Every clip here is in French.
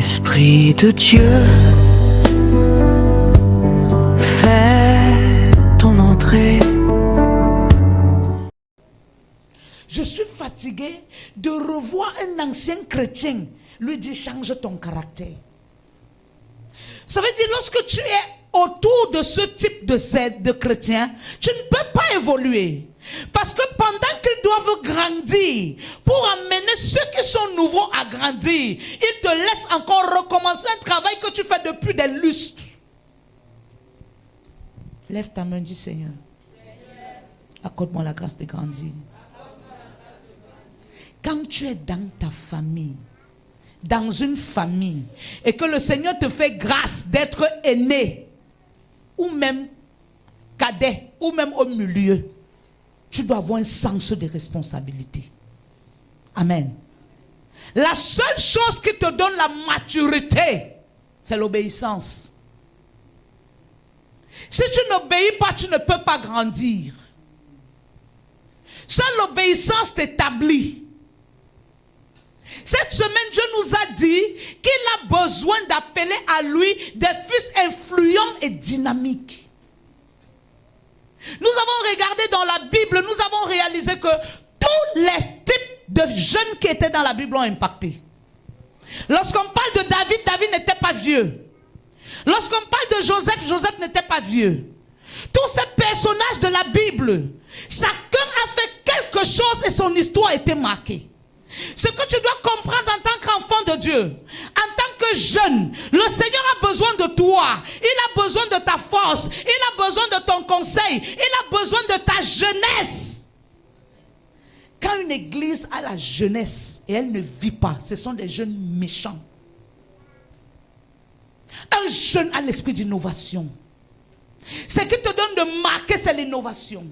Esprit de Dieu, fais ton entrée. Je suis fatigué de revoir un ancien chrétien lui dire change ton caractère. Ça veut dire lorsque tu es autour de ce type de chrétien, tu ne peux pas évoluer. Parce que pendant qu'ils doivent grandir, pour amener ceux qui sont nouveaux à grandir, ils te laissent encore recommencer un travail que tu fais depuis des lustres. Lève ta main, dis Seigneur, accorde-moi la grâce de grandir. Quand tu es dans ta famille, dans une famille, et que le Seigneur te fait grâce d'être aîné, ou même cadet, ou même au milieu, tu dois avoir un sens de responsabilité. Amen. La seule chose qui te donne la maturité, c'est l'obéissance. Si tu n'obéis pas, tu ne peux pas grandir. Seule l'obéissance t'établit. Cette semaine, Dieu nous a dit qu'il a besoin d'appeler à lui des fils influents et dynamiques. Nous avons regardé dans la Bible, nous avons réalisé que tous les types de jeunes qui étaient dans la Bible ont impacté. Lorsqu'on parle de David, David n'était pas vieux. Lorsqu'on parle de Joseph, Joseph n'était pas vieux. Tous ces personnages de la Bible, chacun a fait quelque chose et son histoire a été marquée. Ce que tu dois comprendre en tant qu'enfant de Dieu, en tant que jeune, le Seigneur a besoin de toi. Il a besoin de ta force. Il a besoin de ton conseil. Il a besoin de ta jeunesse. Quand une église a la jeunesse et elle ne vit pas, ce sont des jeunes méchants. Un jeune a l'esprit d'innovation. Ce qui te donne de marquer, c'est l'innovation.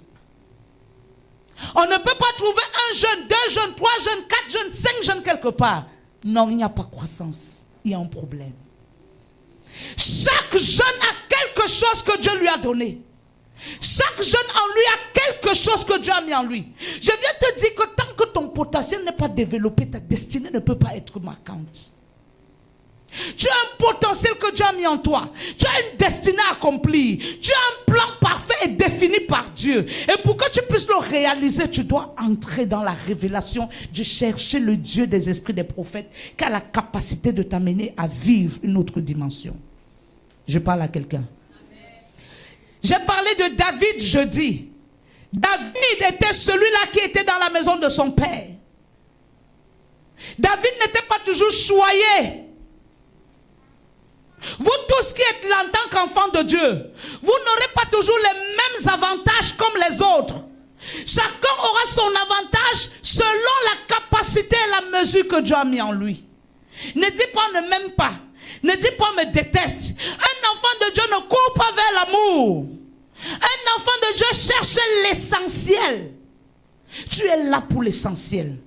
On ne peut pas trouver un jeune, 2 jeunes, 3 jeunes, 4 jeunes, 5 jeunes quelque part. Non, il n'y a pas de croissance. Il y a un problème. Chaque jeune a quelque chose que Dieu lui a donné. Chaque jeune en lui a quelque chose que Dieu a mis en lui. Je viens te dire que tant que ton potentiel n'est pas développé, ta destinée ne peut pas être marquante. Tu as un potentiel que Dieu a mis en toi. Tu as une destinée à accomplir. Tu as un plan parfait et défini par Dieu. Et pour que tu puisses le réaliser, tu dois entrer dans la révélation de chercher le Dieu des esprits des prophètes qui a la capacité de t'amener à vivre une autre dimension. Je parle à quelqu'un. J'ai parlé de David jeudi. David était celui-là qui était dans la maison de son père. David n'était pas toujours choyé. Vous tous qui êtes là en tant qu'enfants de Dieu, vous n'aurez pas toujours les mêmes avantages comme les autres. Chacun aura son avantage selon la capacité et la mesure que Dieu a mis en lui. Ne dis pas on ne m'aime pas. Ne dis pas on me déteste. Un enfant de Dieu ne court pas vers l'amour. Un enfant de Dieu cherche l'essentiel. Tu es là pour l'essentiel.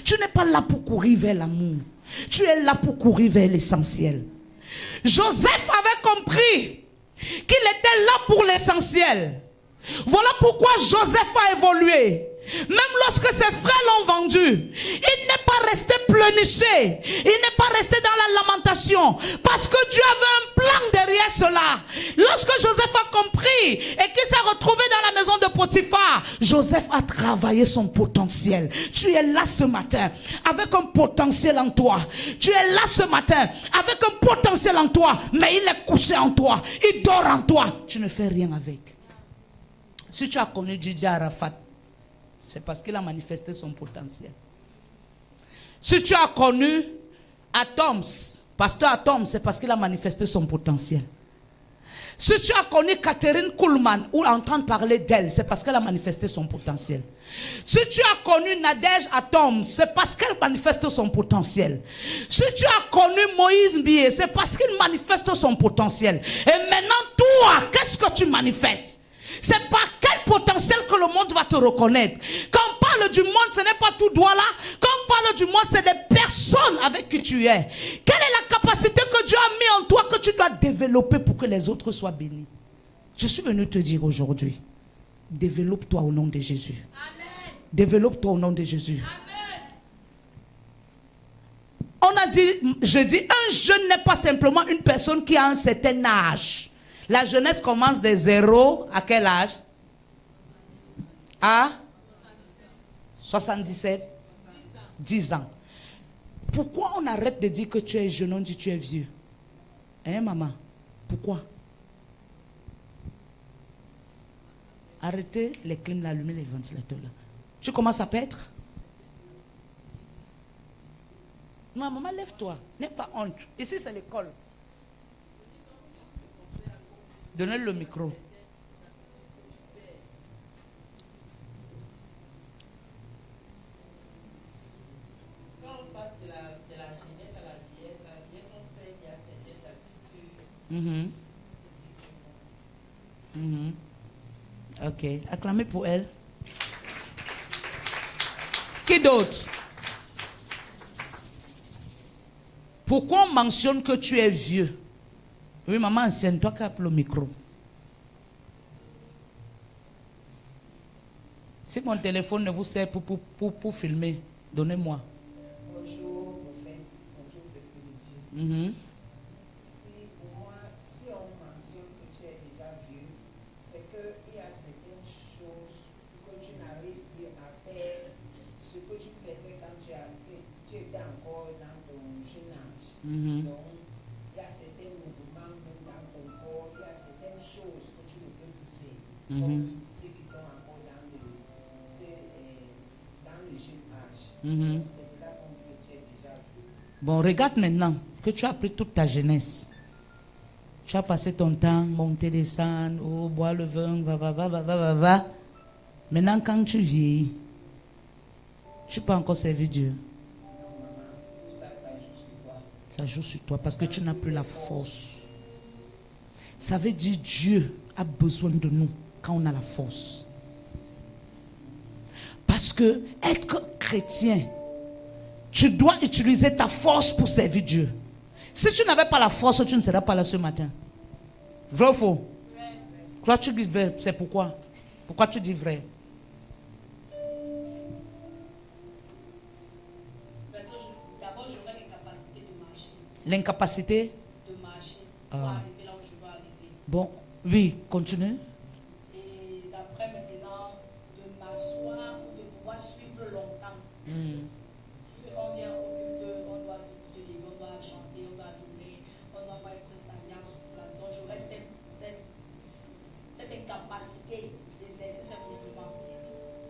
Tu n'es pas là pour courir vers l'amour. Tu es là pour courir vers l'essentiel. Joseph avait compris qu'il était là pour l'essentiel. Voilà pourquoi Joseph a évolué. Même lorsque ses frères l'ont vendu, il n'est pas resté pleurniché. Il n'est pas resté dans la lamentation. Parce que Dieu avait un plan derrière cela. Lorsque Joseph a compris et qu'il s'est retrouvé dans la maison de Potiphar, Joseph a travaillé son potentiel. Tu es là ce matin avec un potentiel en toi. Tu es là ce matin avec un potentiel en toi. Mais il est couché en toi. Il dort en toi. Tu ne fais rien avec. Si tu as connu Didier Arafat, c'est parce qu'il a manifesté son potentiel. Si tu as connu Atoms, pasteur Atoms, c'est parce qu'il a manifesté son potentiel. Si tu as connu Catherine Kuhlman ou entendre parler d'elle, c'est parce qu'elle a manifesté son potentiel. Si tu as connu Nadège Atoms, c'est parce qu'elle manifeste son potentiel. Si tu as connu Moïse Mbié, c'est parce qu'il manifeste son potentiel. Et maintenant, toi, qu'est-ce que tu manifestes? C'est par quel potentiel que le monde va te reconnaître. Quand on parle du monde, ce n'est pas tout droit là. Quand on parle du monde, c'est des personnes avec qui tu es. Quelle est la capacité que Dieu a mis en toi que tu dois développer pour que les autres soient bénis? Je suis venu te dire aujourd'hui, développe-toi au nom de Jésus. Amen. Développe-toi au nom de Jésus. Amen. On a dit, je dis, un jeune n'est pas simplement une personne qui a un certain âge. La jeunesse commence de 0 à quel âge? À 77, 10 ans. Pourquoi on arrête de dire que tu es jeune, on dit que tu es vieux? Hein, maman? Pourquoi? Arrêtez les clims, allumez les ventilateurs là. Tu commences à paître? Non, maman, lève-toi. N'aie pas honte. Ici, c'est l'école. Donnez le micro. Quand on passe de la jeunesse à la vieillesse, on peut y avoir certaines habitudes. Ok. Acclamez pour elle. Qui d'autre? Pourquoi on mentionne que tu es vieux? Oui, maman ancienne, toi qui as le micro. Si mon téléphone ne vous sert pour filmer, donnez-moi. Bonjour, prophète. Bonjour, peuple de Dieu. Pour moi, si on mentionne que tu es déjà vieux, c'est qu'il y a certaines choses que tu n'arrives plus à faire, ce que tu faisais quand tu étais encore dans ton jeune âge. Donc, il y a certains mouvements même dans ton corps, il y a certaines choses que tu ne peux plus faire, comme ceux qui sont encore dans le jeune âge. Donc, c'est là qu'on dit que tu es déjà vieux. Bon, regarde maintenant que tu as pris toute ta jeunesse. Tu as passé ton temps, monter, descendre, boire le vin, va. Maintenant, quand tu vieillis, tu peux encore servir Dieu. Ça joue sur toi parce que tu n'as plus la force. Ça veut dire Dieu a besoin de nous quand on a la force. Parce que être chrétien, tu dois utiliser ta force pour servir Dieu. Si tu n'avais pas la force, tu ne serais pas là ce matin. Vrai ou faux? Toi, tu dis vrai, c'est pourquoi? Pourquoi tu dis vrai? D'abord, j'aurais l'incapacité de marcher. L'incapacité? De marcher pour arriver là où je veux arriver. Bon, oui, continue. Et d'après maintenant, de m'asseoir ou de pouvoir suivre longtemps. On vient au culte, on doit se lever, on doit chanter, on doit adorer, on ne doit pas être stagnant sur place. Donc j'aurais cette incapacité d'exercer ce mouvement.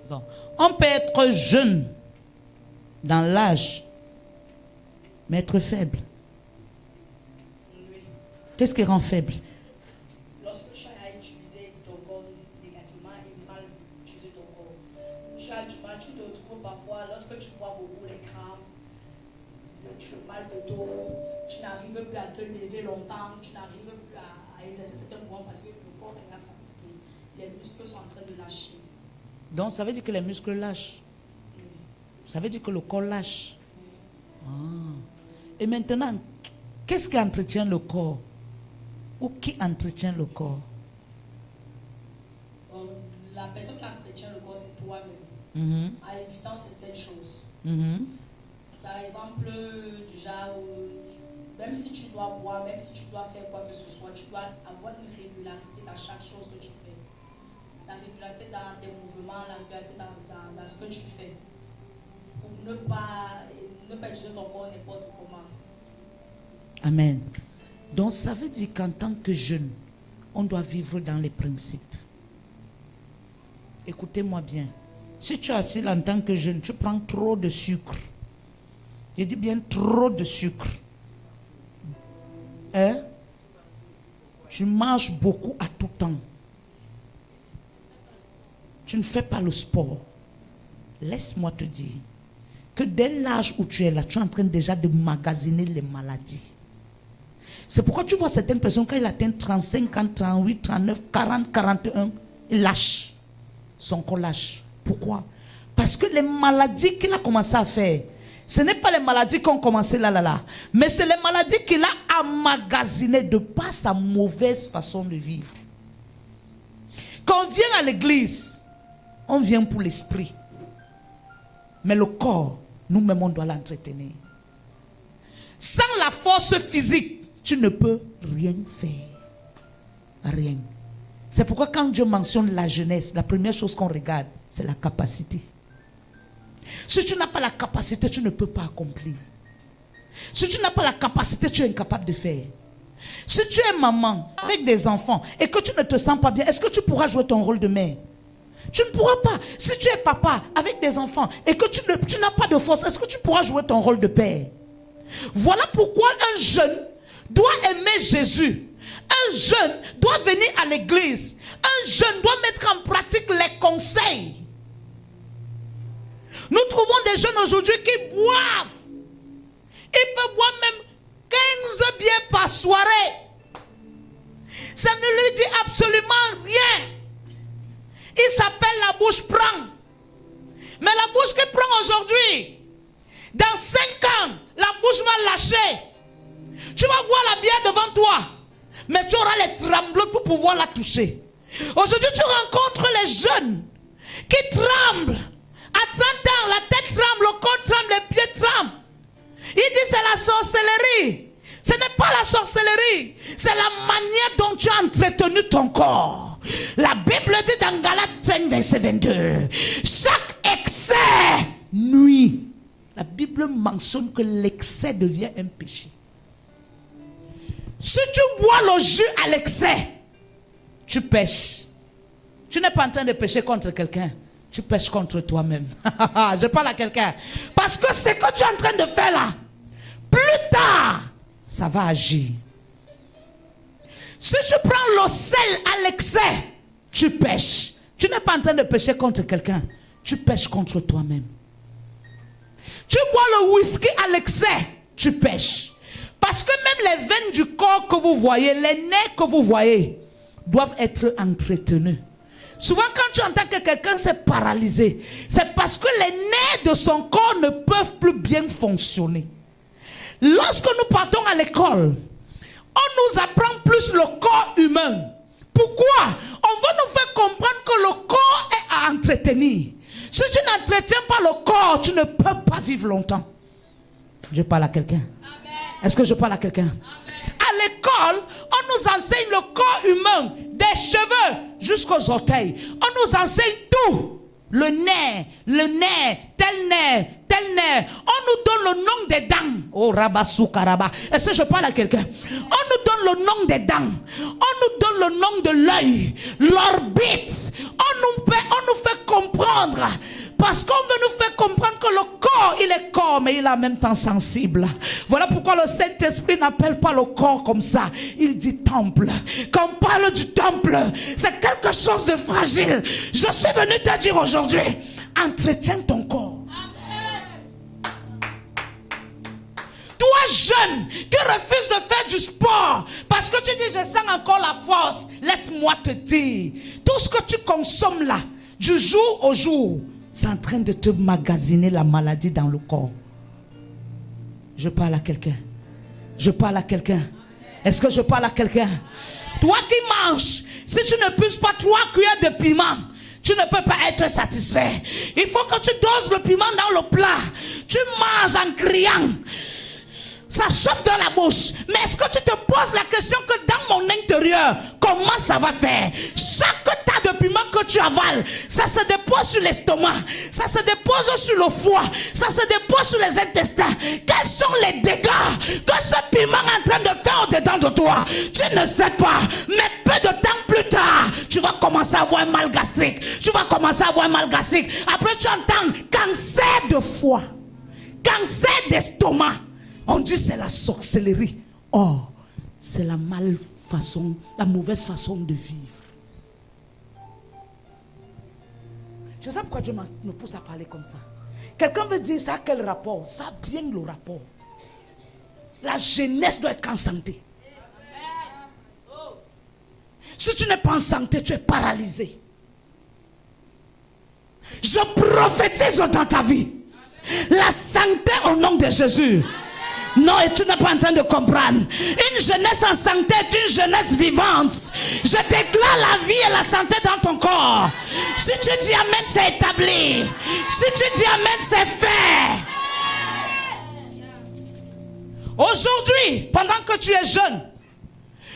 Bon. On peut être jeune dans l'âge, mais être faible. Oui. Qu'est-ce qui rend faible? Lorsque tu as utilisé ton corps négativement et mal utilisé ton corps, tu as du mal, tu te retrouves parfois, lorsque tu bois beaucoup les crampes, tu as mal de dos, tu n'arrives plus à te lever longtemps, tu n'arrives plus à exercer certains mouvements parce que le corps est fatigué, les muscles sont en train de lâcher. Donc ça veut dire que les muscles lâchent. Ça veut dire que le corps lâche. Et maintenant, qu'est-ce qui entretient le corps? Ou qui entretient le corps? La personne qui entretient le corps, c'est toi-même, en évitant certaines choses. Par exemple, du genre, même si tu dois boire, même si tu dois faire quoi que ce soit, tu dois avoir une régularité dans chaque chose que tu fais. La régularité dans tes mouvements, la régularité dans ce que tu fais. Pour ne pas utiliser ton corps n'importe comment. Amen. Donc ça veut dire qu'en tant que jeune, on doit vivre dans les principes. Écoutez-moi bien. Si tu es assis là en tant que jeune, tu prends trop de sucre. Je dis bien trop de sucre. Hein? Tu manges beaucoup à tout temps. Tu ne fais pas le sport. Laisse-moi te dire que dès l'âge où tu es là, tu es en train déjà de magasiner les maladies. C'est pourquoi tu vois certaines personnes, quand ils atteignent 35 ans, 38, 39, 40, 41, ils lâchent. Son corps lâche. Pourquoi? Parce que les maladies qu'il a commencé à faire, ce n'est pas les maladies qui ont commencé là, mais c'est les maladies qu'il a emmagasinées de par sa mauvaise façon de vivre. Quand on vient à l'église, on vient pour l'esprit. Mais le corps, nous-mêmes, on doit l'entretenir. Sans la force physique, tu ne peux rien faire. Rien. C'est pourquoi quand Dieu mentionne la jeunesse, la première chose qu'on regarde, c'est la capacité. Si tu n'as pas la capacité, tu ne peux pas accomplir. Si tu n'as pas la capacité, tu es incapable de faire. Si tu es maman avec des enfants et que tu ne te sens pas bien, est-ce que tu pourras jouer ton rôle de mère? Tu ne pourras pas. Si tu es papa avec des enfants et que tu n'as pas de force, est-ce que tu pourras jouer ton rôle de père? Voilà pourquoi un jeune doit aimer Jésus. Un jeune doit venir à l'église. Un jeune doit mettre en pratique les conseils. Nous trouvons des jeunes aujourd'hui qui boivent. Ils peuvent boire même 15 bières par soirée. Ça ne lui dit absolument rien. Il s'appelle la bouche prend. Mais la bouche qu'il prend aujourd'hui, dans 5 ans, la bouche va lâcher. Tu vas voir la bière devant toi, mais tu auras les tremblots pour pouvoir la toucher. Aujourd'hui, tu rencontres les jeunes qui tremblent. À 30 ans, la tête tremble, le corps tremble, les pieds tremblent. Il dit c'est la sorcellerie. Ce n'est pas la sorcellerie. C'est la manière dont tu as entretenu ton corps. La Bible dit dans Galates 5, verset 22. Chaque excès nuit. La Bible mentionne que l'excès devient un péché. Si tu bois le jus à l'excès, tu pêches. Tu n'es pas en train de pécher contre quelqu'un. Tu pêches contre toi-même. Je parle à quelqu'un. Parce que ce que tu es en train de faire là, plus tard, ça va agir. Si tu prends le sel à l'excès, tu pêches. Tu n'es pas en train de pécher contre quelqu'un. Tu pêches contre toi-même. Tu bois le whisky à l'excès, tu pêches. Parce que même les veines du corps que vous voyez, les nerfs que vous voyez, doivent être entretenus. Souvent quand tu entends que quelqu'un s'est paralysé, c'est parce que les nerfs de son corps ne peuvent plus bien fonctionner. Lorsque nous partons à l'école, on nous apprend plus le corps humain. Pourquoi? On va nous faire comprendre que le corps est à entretenir. Si tu n'entretiens pas le corps, tu ne peux pas vivre longtemps. Je parle à quelqu'un. Est-ce que je parle à quelqu'un? À l'école, on nous enseigne le corps humain, des cheveux jusqu'aux orteils. On nous enseigne tout. Le nez, tel nerf, tel nerf. On nous donne le nom des dents. Oh, Rabassou Karaba. Est-ce que je parle à quelqu'un? On nous donne le nom des dents. On nous donne le nom de l'œil, l'orbite. On nous fait comprendre. Parce qu'on veut nous faire comprendre que le corps, il est corps, mais il est en même temps sensible. Voilà pourquoi le Saint-Esprit n'appelle pas le corps comme ça. Il dit temple. Quand on parle du temple, c'est quelque chose de fragile. Je suis venu te dire aujourd'hui, entretiens ton corps. Toi jeune, qui refuse de faire du sport, parce que tu dis je sens encore la force, laisse-moi te dire, tout ce que tu consommes là, du jour au jour, c'est en train de te magasiner la maladie dans le corps. Je parle à quelqu'un. Je parle à quelqu'un. Est-ce que je parle à quelqu'un? Toi qui manges, si tu ne puisses pas 3 cuillères de piment, tu ne peux pas être satisfait. Il faut que tu doses le piment dans le plat. Tu manges en criant. Ça chauffe dans la bouche. Mais est-ce que tu te poses la question que dans mon intérieur, comment ça va faire? Chaque tas de piment que tu avales, ça se dépose sur l'estomac, ça se dépose sur le foie, ça se dépose sur les intestins. Quels sont les dégâts que ce piment est en train de faire au-dedans de toi? Tu ne sais pas. Mais peu de temps plus tard, tu vas commencer à avoir un mal gastrique. Tu vas commencer à avoir un mal gastrique. Après tu entends cancer de foie, cancer d'estomac. On dit c'est la sorcellerie. Or, c'est la malfaçon, la mauvaise façon de vivre. Je sais pourquoi Dieu me pousse à parler comme ça. Quelqu'un veut dire ça a quel rapport? Ça a bien le rapport. La jeunesse doit être en santé. Si tu n'es pas en santé, tu es paralysé. Je prophétise dans ta vie la santé au nom de Jésus. Non, et tu n'es pas en train de comprendre. Une jeunesse en santé est une jeunesse vivante. Je déclare la vie et la santé dans ton corps. Si tu dis amen, c'est établi. Si tu dis amen, c'est fait. Aujourd'hui, pendant que tu es jeune,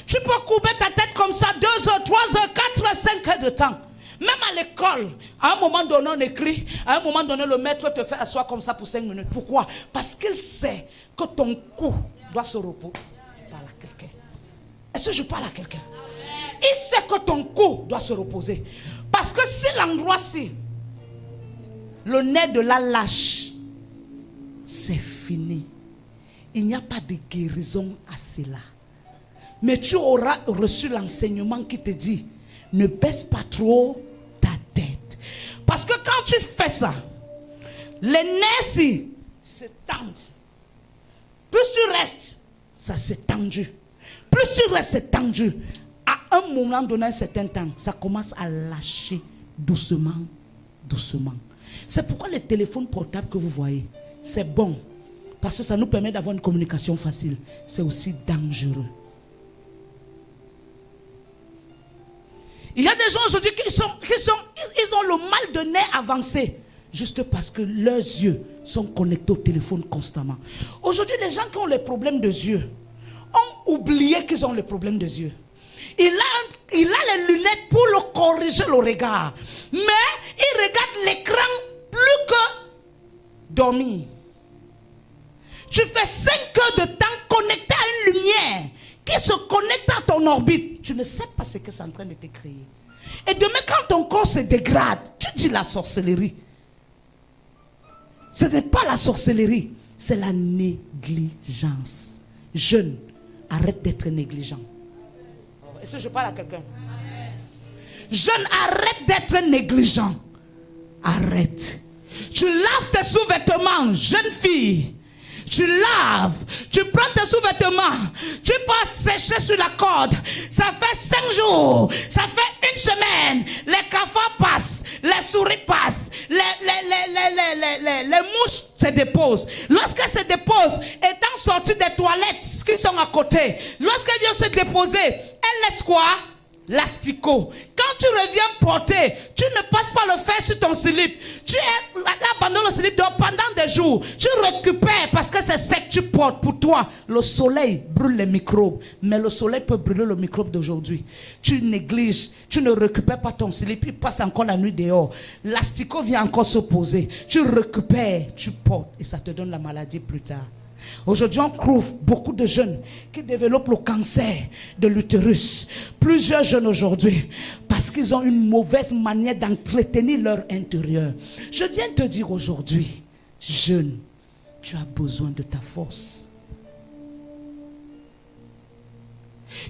tu peux courber ta tête comme ça 2 heures, 3 heures, 4 heures, 5 heures de temps. Même à l'école, à un moment donné, on écrit, à un moment donné, le maître te fait asseoir comme ça pour 5 minutes. Pourquoi? Parce qu'il sait que ton cou doit se reposer. Je parle à quelqu'un. Est-ce que je parle à quelqu'un? Il sait que ton cou doit se reposer. Parce que si l'endroit-ci, le nez de la lâche, c'est fini. Il n'y a pas de guérison à cela. Mais tu auras reçu l'enseignement qui te dit, ne baisse pas trop ta tête. Parce que quand tu fais ça, les nez se tendent. Plus tu restes, ça s'est tendu. Plus tu restes tendu, à un moment donné, un certain temps, ça commence à lâcher doucement, doucement. C'est pourquoi les téléphones portables que vous voyez, c'est bon. Parce que ça nous permet d'avoir une communication facile. C'est aussi dangereux. Il y a des gens aujourd'hui ils ont le mal de nez avancé. Juste parce que leurs yeux sont connectés au téléphone constamment. Aujourd'hui, les gens qui ont les problèmes de yeux ont oublié qu'ils ont les problèmes de yeux. Il a les lunettes pour le corriger le regard. Mais il regarde l'écran plus que dormir. Tu fais 5 heures de temps connecté à une lumière qui se connecte à ton orbite. Tu ne sais pas ce que c'est en train de te créer. Et demain, quand ton corps se dégrade, tu dis la sorcellerie. Ce n'est pas la sorcellerie, c'est la négligence. Jeune, arrête d'être négligent. Est-ce que je parle à quelqu'un? Jeune, arrête d'être négligent. Arrête. Tu laves tes sous-vêtements, jeune fille. Tu laves, tu prends tes sous-vêtements, tu passes sécher sur la corde. Ça fait 5 jours, ça fait 1 semaine. Les cafards passent, les souris passent, les mouches se déposent. Lorsqu'elles se déposent, étant sorties des toilettes qui sont à côté, lorsqu'elles viennent se déposer, elles laissent quoi? L'asticot. Quand tu reviens porter, tu ne passes pas le fer sur ton slip. Tu es là pendant le slip pendant des jours. Tu récupères parce que c'est ce que tu portes. Pour toi, le soleil brûle les microbes. Mais le soleil peut brûler le microbe d'aujourd'hui. Tu négliges, tu ne récupères pas ton slip. Il passe encore la nuit dehors. L'asticot vient encore se poser. Tu récupères, tu portes. Et ça te donne la maladie plus tard. Aujourd'hui, on trouve beaucoup de jeunes qui développent le cancer de l'utérus. Plusieurs jeunes aujourd'hui, parce qu'ils ont une mauvaise manière d'entretenir leur intérieur. Je viens te dire aujourd'hui, jeune, tu as besoin de ta force.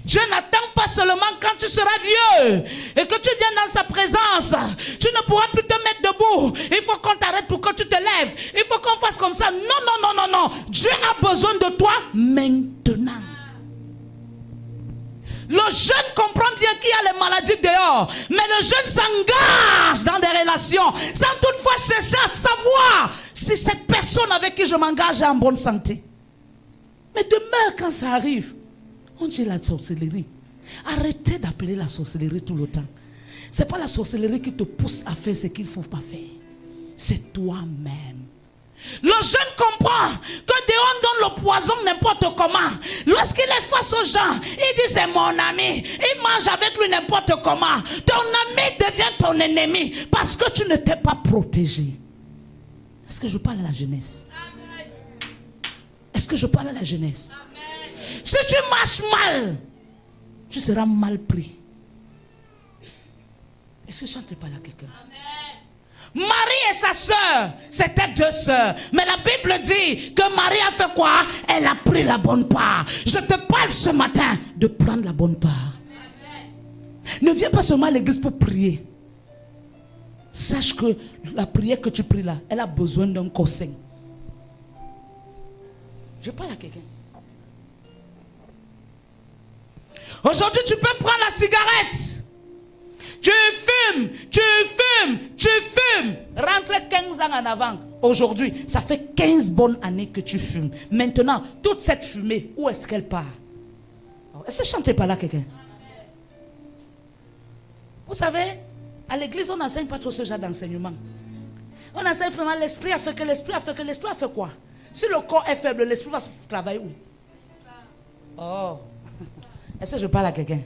Dieu n'attend pas seulement quand tu seras vieux et que tu viens dans sa présence. Tu ne pourras plus te mettre debout. Il faut qu'on t'arrête pour que tu te lèves. Il faut qu'on fasse comme ça. Non. Dieu a besoin de toi maintenant. Le jeune comprend bien qu'il y a les maladies dehors. Mais le jeune s'engage dans des relations sans toutefois chercher à savoir si cette personne avec qui je m'engage est en bonne santé. Mais demain, quand ça arrive, on dit la sorcellerie. Arrêtez d'appeler la sorcellerie tout le temps. Ce n'est pas la sorcellerie qui te pousse à faire ce qu'il ne faut pas faire. C'est toi-même. Le jeune comprend que dehors on donne le poison n'importe comment. Lorsqu'il est face aux gens, il dit c'est mon ami. Il mange avec lui n'importe comment. Ton ami devient ton ennemi parce que tu ne t'es pas protégé. Est-ce que je parle à la jeunesse? Est-ce que je parle à la jeunesse? Si tu marches mal, tu seras mal pris. Est-ce que je ne parle à quelqu'un? Marie et sa soeur, c'était 2 sœurs. Mais la Bible dit que Marie a fait quoi? Elle a pris la bonne part. Je te parle ce matin de prendre la bonne part. Ne viens pas seulement à l'église pour prier. Sache que la prière que tu pries là, elle a besoin d'un conseil. Je parle à quelqu'un. Aujourd'hui, tu peux prendre la cigarette. Tu fumes. Rentre 15 ans en avant. Aujourd'hui, ça fait 15 bonnes années que tu fumes. Maintenant, toute cette fumée, où est-ce qu'elle part? Est-ce que je chante pas là quelqu'un? Vous savez, à l'église, on n'enseigne pas trop ce genre d'enseignement. On enseigne vraiment l'esprit a fait que l'esprit a fait que l'esprit a fait quoi? Si le corps est faible, l'esprit va travailler où? Oh. Est-ce que je parle à quelqu'un?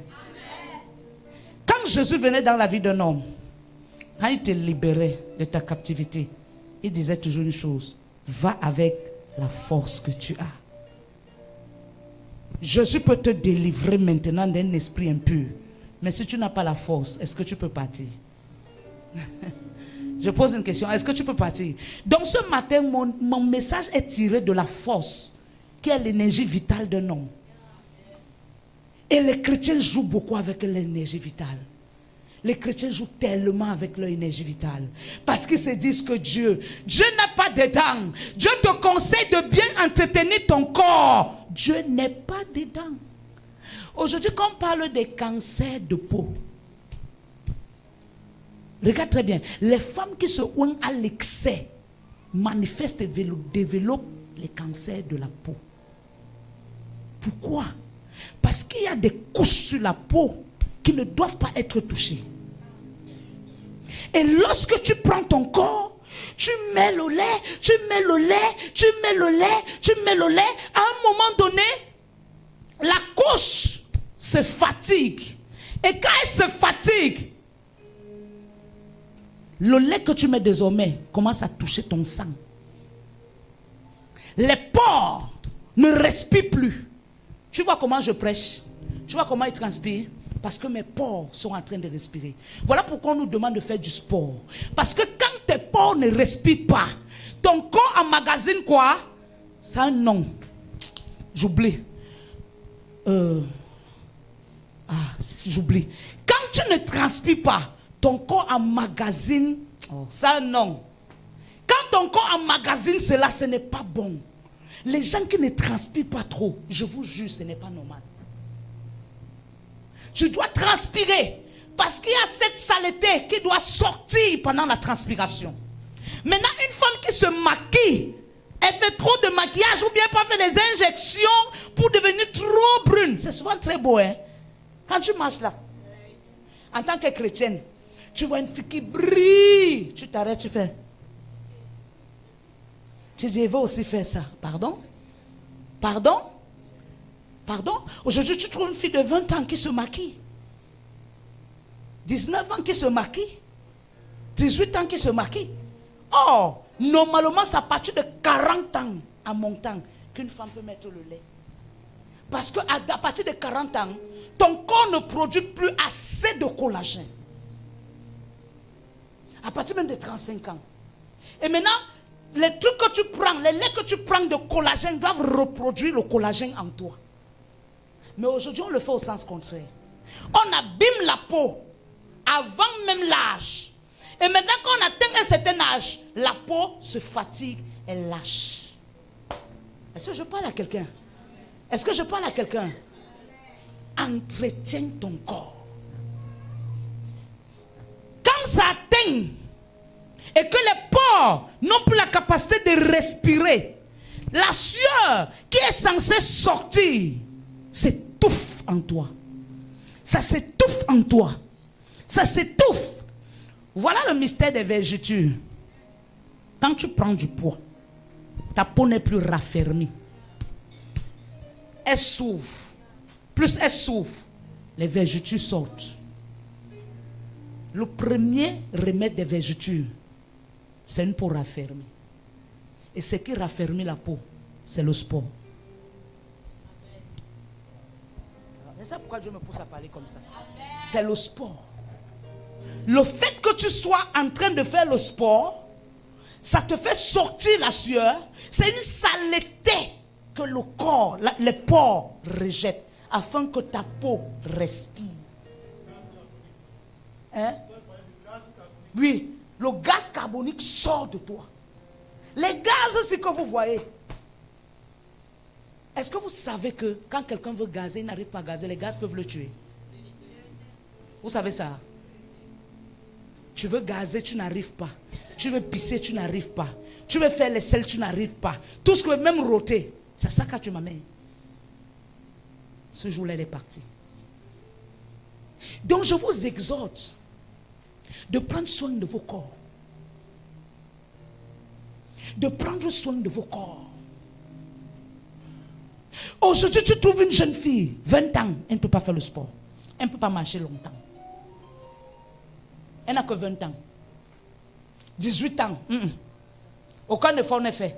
Quand Jésus venait dans la vie d'un homme, quand il te libérait de ta captivité, il disait toujours une chose: va avec la force que tu as. Jésus peut te délivrer maintenant d'un esprit impur. Mais si tu n'as pas la force, est-ce que tu peux partir? Je pose une question. Est-ce que tu peux partir? Donc ce matin, mon message est tiré de la force, qui est l'énergie vitale d'un homme. Et les chrétiens jouent beaucoup avec l'énergie vitale. Les chrétiens jouent tellement avec leur énergie vitale. Parce qu'ils se disent que Dieu n'a pas dedans. Dieu te conseille de bien entretenir ton corps. Dieu n'est pas dedans. Aujourd'hui, quand on parle des cancers de peau, regarde très bien. Les femmes qui se ouïnt à l'excès manifestent et développent les cancers de la peau. Pourquoi? Parce qu'il y a des couches sur la peau qui ne doivent pas être touchées. Et lorsque tu prends ton corps, tu mets le lait, tu mets le lait, tu mets le lait, tu mets le lait. À un moment donné, la couche se fatigue. Et quand elle se fatigue, le lait que tu mets désormais commence à toucher ton sang. Les pores ne respirent plus. Tu vois comment je prêche? Tu vois comment il transpire? Parce que mes pores sont en train de respirer. Voilà pourquoi on nous demande de faire du sport. Parce que quand tes pores ne respirent pas, ton corps emmagasine quoi? C'est un nom. J'oublie. J'oublie. Quand tu ne transpires pas, ton corps emmagasine. C'est un nom. Quand ton corps emmagasine cela, ce n'est pas bon. Les gens qui ne transpirent pas trop, je vous jure, ce n'est pas normal. Tu dois transpirer parce qu'il y a cette saleté qui doit sortir pendant la transpiration. Maintenant, une femme qui se maquille, elle fait trop de maquillage ou bien pas fait des injections pour devenir trop brune. C'est souvent très beau, hein? Quand tu marches là, en tant que chrétienne, tu vois une fille qui brille, tu t'arrêtes, tu fais. Tu dis, je vais aussi faire ça. Pardon? Pardon? Pardon? Aujourd'hui, tu trouves une fille de 20 ans qui se maquille. 19 ans qui se maquille. 18 ans qui se maquille. Oh, normalement, c'est à partir de 40 ans en montant qu'une femme peut mettre le lait. Parce qu'à partir de 40 ans, ton corps ne produit plus assez de collagène. À partir même de 35 ans. Et maintenant, les trucs que tu prends, les laits que tu prends de collagène doivent reproduire le collagène en toi. Mais aujourd'hui, on le fait au sens contraire. On abîme la peau avant même l'âge. Et maintenant, quand on atteint un certain âge, la peau se fatigue, elle lâche. Est-ce que je parle à quelqu'un? Est-ce que je parle à quelqu'un? Entretiens ton corps. Quand ça atteint et que les pores n'ont plus la capacité de respirer, la sueur qui est censée sortir s'étouffe en toi. Ça s'étouffe en toi. Ça s'étouffe. Voilà le mystère des vergetures. Quand tu prends du poids, ta peau n'est plus raffermie. Elle s'ouvre. Plus elle s'ouvre, les vergetures sortent. Le premier remède des vergetures, c'est une peau raffermie. Et ce qui raffermit la peau, c'est le sport. C'est ça pourquoi Dieu me pousse à parler comme ça. C'est le sport. Le fait que tu sois en train de faire le sport, ça te fait sortir la sueur. C'est une saleté que le corps, les pores rejettent afin que ta peau respire. Hein? Oui, le gaz carbonique sort de toi. Les gaz aussi que vous voyez. Est-ce que vous savez que quand quelqu'un veut gazer, il n'arrive pas à gazer, les gaz peuvent le tuer? Vous savez ça? Tu veux gazer, tu n'arrives pas. Tu veux pisser, tu n'arrives pas. Tu veux faire les selles, tu n'arrives pas. Tout ce que même rôter, c'est ça que tu m'amènes. Ce jour-là, elle est partie. Donc je vous exhorte de prendre soin de vos corps. De prendre soin de vos corps. Aujourd'hui, tu trouves une jeune fille, 20 ans, elle ne peut pas faire le sport. Elle ne peut pas marcher longtemps. Elle n'a que 20 ans. 18 ans. Aucun effort n'est fait.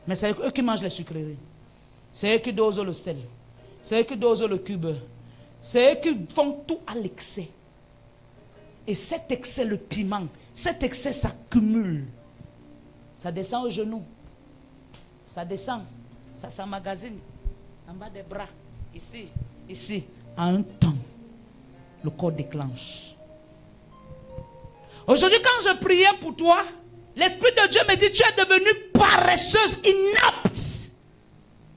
Mais c'est eux qui mangent les sucreries. C'est eux qui dosent le sel. C'est eux qui dosent le cube. C'est eux qui font tout à l'excès. Et cet excès, le piment, cet excès s'accumule. Ça descend aux genoux. Ça descend. Ça s'emmagasine. En bas des bras. Ici. Ici. À un temps, le corps déclenche. Aujourd'hui, quand je priais pour toi, l'Esprit de Dieu me dit, tu es devenue paresseuse, inapte.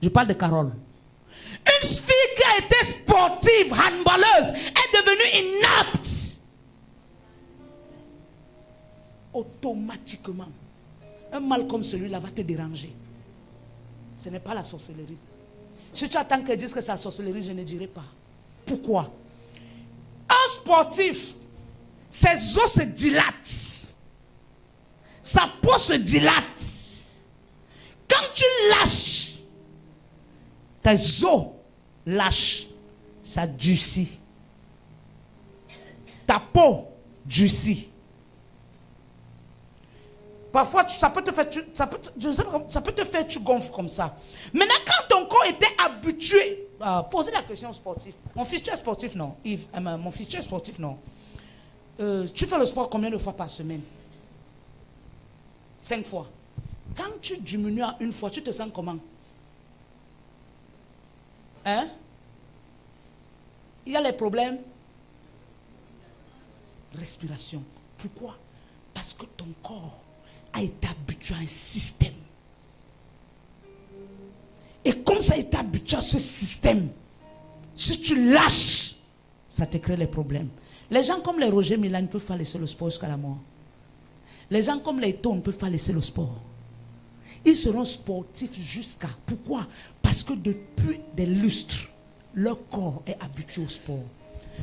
Je parle de Carole. Une fille qui a été sportive, handballeuse, est devenue inapte. Automatiquement, un mal comme celui-là va te déranger. Ce n'est pas la sorcellerie. Si tu attends qu'elle dise que c'est la sorcellerie, je ne dirai pas. Pourquoi? Un sportif, ses os se dilatent. Sa peau se dilate. Quand tu lâches, tes os lâchent. Ça durcit. Ta peau durcit. Parfois, ça peut te faire, tu gonfles comme ça. Maintenant, quand ton corps était habitué, posez la question sportive. Mon fils, tu es sportif, non? Yves, mon fils, tu es sportif, non? Tu fais le sport combien de fois par semaine? 5 fois. Quand tu diminues à 1 fois, tu te sens comment? Hein? Il y a les problèmes. Respiration. Pourquoi? Parce que ton corps a été habitué à un système. Et comme ça a été habitué à ce système, si tu lâches, ça te crée les problèmes. Les gens comme les Roger Milan ne peuvent pas laisser le sport jusqu'à la mort. Les gens comme les Eton ne peuvent pas laisser le sport. Ils seront sportifs jusqu'à... Pourquoi? Parce que depuis des lustres, leur corps est habitué au sport.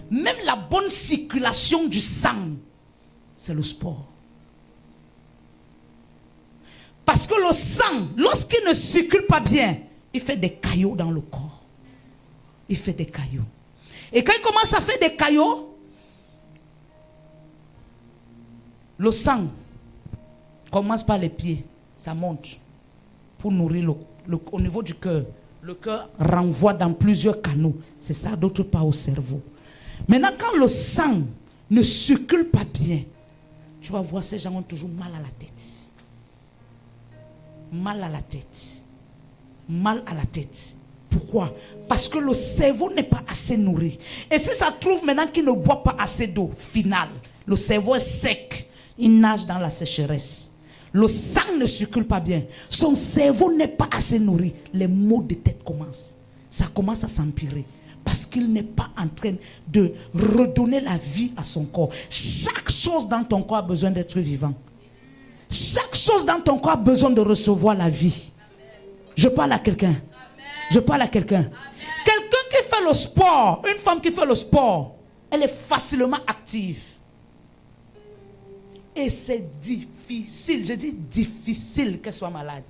Même la bonne circulation du sang, c'est le sport. Parce que le sang, lorsqu'il ne circule pas bien, il fait des caillots dans le corps. Il fait des caillots. Et quand il commence à faire des caillots, le sang commence par les pieds, ça monte pour nourrir au niveau du cœur. Le cœur renvoie dans plusieurs canaux. C'est ça, d'autre part au cerveau. Maintenant, quand le sang ne circule pas bien, tu vas voir ces gens ont toujours mal à la tête. Mal à la tête. Mal à la tête. Pourquoi? Parce que le cerveau n'est pas assez nourri. Et si ça trouve maintenant qu'il ne boit pas assez d'eau, final, le cerveau est sec. Il nage dans la sécheresse. Le sang ne circule pas bien. Son cerveau n'est pas assez nourri. Les maux de tête commencent. Ça commence à s'empirer. Parce qu'il n'est pas en train de redonner la vie à son corps. Chaque chose dans ton corps a besoin d'être vivant. Chaque chose dans ton corps a besoin de recevoir la vie. Je parle à quelqu'un. Je parle à quelqu'un. Quelqu'un qui fait le sport, une femme qui fait le sport, elle est facilement active. Et c'est difficile, je dis difficile qu'elle soit malade.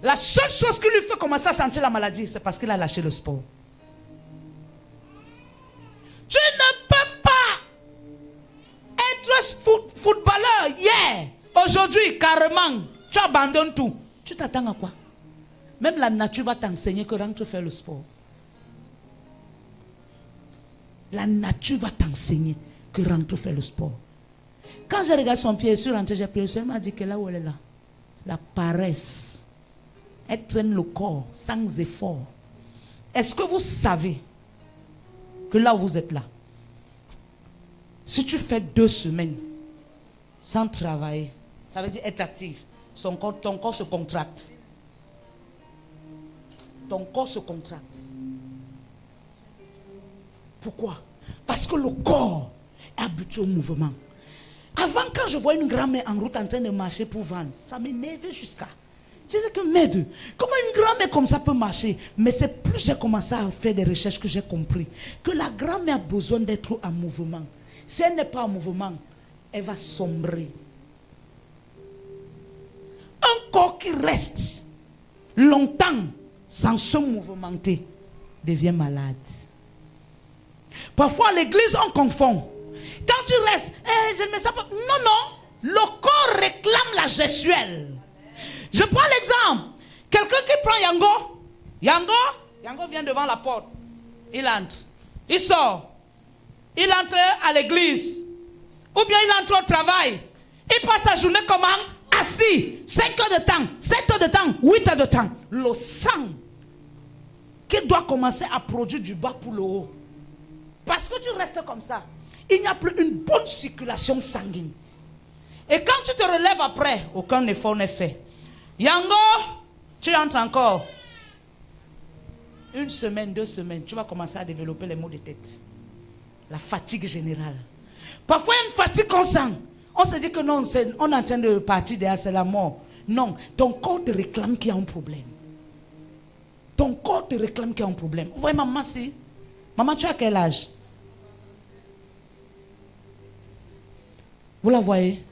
La seule chose qui lui fait commencer à sentir la maladie, c'est parce qu'il a lâché le sport. Tu ne peux pas être footballeur hier, aujourd'hui, carrément, tu abandonnes tout. Tu t'attends à quoi? Même la nature va t'enseigner que rentre faire le sport. La nature va t'enseigner que rentre faire le sport. Quand je regarde son pied, je suis rentré, j'ai prié, elle m'a dit que là où elle est là, c'est la paresse. Elle traîne le corps sans effort. Est-ce que vous savez que là où vous êtes là, si tu fais 2 semaines sans travailler, ça veut dire être actif, ton corps se contracte. Ton corps se contracte. Pourquoi? Parce que le corps est habitué au mouvement. Avant, quand je vois une grand-mère en route en train de marcher pour vendre, ça m'énervait jusqu'à... Je disais que merde, comment une grand-mère comme ça peut marcher? Mais c'est plus j'ai commencé à faire des recherches que j'ai compris que la grand-mère a besoin d'être en mouvement. Si elle n'est pas en mouvement, elle va sombrer. Un corps qui reste longtemps sans se mouvementer devient malade. Parfois à l'église on confond. Quand tu restes, je ne me sens pas. Non, non. Le corps réclame la gestuelle. Je prends l'exemple. Quelqu'un qui prend Yango. Yango vient devant la porte. Il entre. Il sort. Il entre à l'église. Ou bien il entre au travail. Il passe sa journée comment? Assis. 5 heures de temps, 7 heures de temps, 8 heures de temps. Le sang qui doit commencer à produire du bas pour le haut. Parce que tu restes comme ça. Il n'y a plus une bonne circulation sanguine. Et quand tu te relèves après, aucun effort n'est fait. Yango, tu entres encore. 1 semaine, 2 semaines, tu vas commencer à développer les maux de tête. La fatigue générale. Parfois, il y a une fatigue qu'on sent. On se dit que non, on est en train de partir derrière, c'est la mort. Non, ton corps te réclame qu'il y a un problème. Ton corps te réclame qu'il y a un problème. Vous voyez maman, si? Maman, tu as quel âge? Vous la voyez?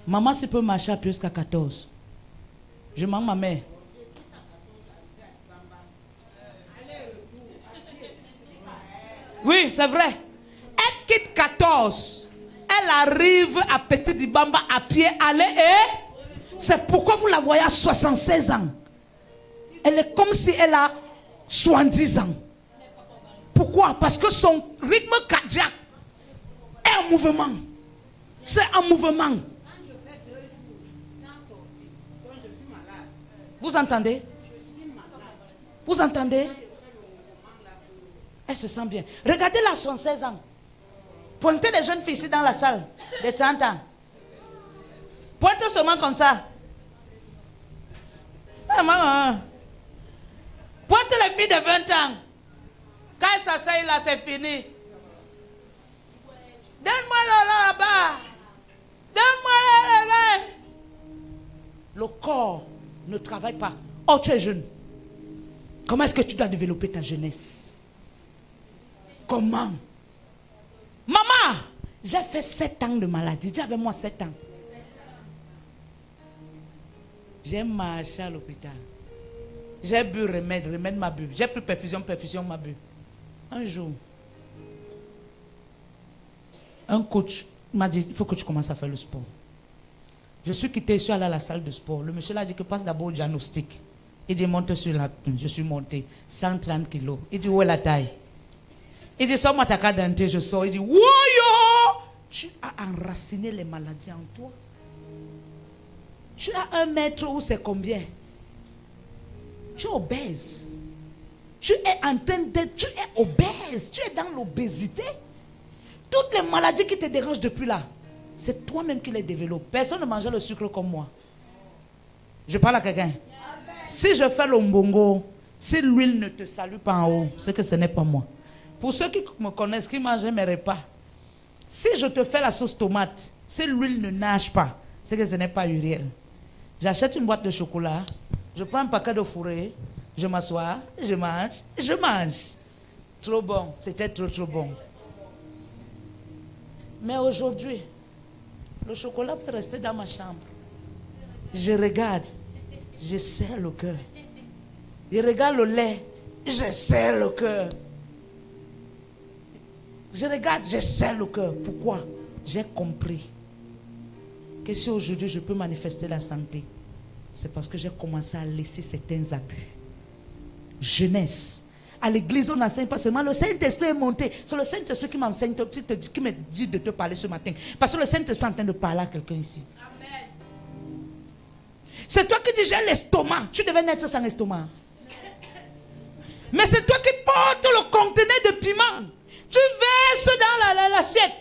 Maman, si peut marcher à plus jusqu'à 14. Je manque ma mère. Oui, c'est vrai. Elle quitte 14. Elle arrive à Petit Dibamba à pied, aller et c'est pourquoi vous la voyez à 76 ans. Elle est comme si elle a 70 ans. Pourquoi? Parce que son rythme cardiaque est en mouvement. C'est un mouvement. Vous entendez? Vous entendez? Elle se sent bien. Regardez-la à 76 ans. Pointez des jeunes filles ici dans la salle de 30 ans. Pointez seulement comme ça. Pointez les filles de 20 ans. Quand elles s'asseyent là, c'est fini. Donne-moi là-bas. Donne-moi là. Le corps ne travaille pas. Oh, tu es jeune. Comment est-ce que tu dois développer ta jeunesse? Comment? Maman, j'ai fait 7 ans de maladie. Dis avec moi 7 ans. J'ai marché à l'hôpital. J'ai bu remède m'a bu. J'ai pris perfusion m'a bu. Un jour, un coach m'a dit, il faut que tu commences à faire le sport. Je suis quitté, je suis allé à la salle de sport. Le monsieur a dit que passe d'abord au diagnostic. Il dit, monte sur la... Je suis monté, 130 kilos. Il dit, où est la taille? Il dit, sors-moi ta carte d'identité, je sors. Il dit, woyo! Tu as enraciné les maladies en toi. Tu as 1 mètre où c'est combien? Tu es obèse. Tu es en train d'être... Tu es obèse. Tu es dans l'obésité. Toutes les maladies qui te dérangent depuis là, c'est toi-même qui les développes. Personne ne mangeait le sucre comme moi. Je parle à quelqu'un. Si je fais le mbongo, si l'huile ne te salue pas en haut, c'est que ce n'est pas moi. Pour ceux qui me connaissent, qui mangent mes repas, si je te fais la sauce tomate, si l'huile ne nage pas, c'est que ce n'est pas Uriel. J'achète une boîte de chocolat, je prends un paquet de fourré, je m'assois, je mange. Trop bon, c'était trop bon. Mais aujourd'hui, le chocolat peut rester dans ma chambre. Je regarde, je serre le cœur. Je regarde le lait, je serre le cœur. Je regarde, je serre le cœur. Pourquoi? J'ai compris que si aujourd'hui je peux manifester la santé, c'est parce que j'ai commencé à laisser certains abus. Jeunesse. À l'église, on n'enseigne pas seulement. Le Saint-Esprit est monté. C'est le Saint-Esprit qui m'enseigne, qui me dit de te parler ce matin. Parce que le Saint-Esprit est en train de parler à quelqu'un ici. Amen. C'est toi qui dis j'ai l'estomac. Tu devais naître sans estomac. Mais c'est toi qui portes le conteneur de piment. Tu verses dans l'assiette.